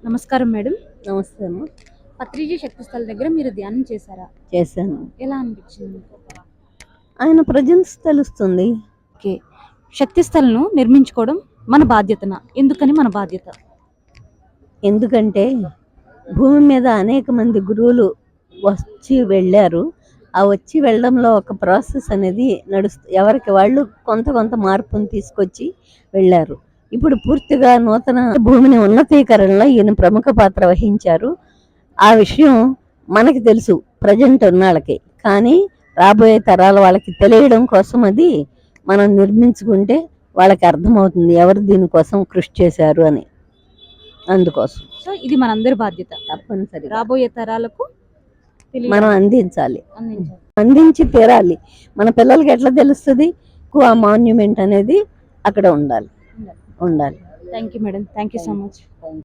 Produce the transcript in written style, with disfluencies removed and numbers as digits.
నమస్కారం మేడం. నమస్తే అమ్మా. పత్రిజీ శక్తి స్థల దగ్గర మీరు ధ్యానం చేశారా? చేశాను. ఎలా అనిపించింది? ఆయన ప్రజెన్స్ తెలుస్తుంది. ఓకే. శక్తి స్థలను నిర్మించుకోవడం మన బాధ్యతనా? ఎందుకని మన బాధ్యత? ఎందుకంటే భూమి మీద అనేక మంది గురువులు వచ్చి వెళ్ళారు. ఆ వచ్చి వెళ్ళడంలో ఒక ప్రాసెస్ అనేది ఎవరికి వాళ్ళు కొంత మార్పును తీసుకొచ్చి వెళ్ళారు. ఇప్పుడు పూర్తిగా నూతన భూమిని ఉన్నతీకరణలో ఈయన ప్రముఖ పాత్ర వహించారు. ఆ విషయం మనకి తెలుసు ప్రజెంట్ ఉన్నాళ్ళకి, కానీ రాబోయే తరాల వాళ్ళకి తెలియడం కోసం అది మనం నిర్మించుకుంటే వాళ్ళకి అర్థమవుతుంది ఎవరు దీనికోసం కృషి చేశారు అని. అందుకోసం సో ఇది మనందరి బాధ్యత. తప్పనిసరి రాబోయే తరాలకు మనం అందించి తీరాలి. మన పిల్లలకి ఎట్లా తెలుస్తుంది? ఆ మాన్యుమెంట్ అనేది అక్కడ ఉండాలి. Thank you madam. Thank you so much.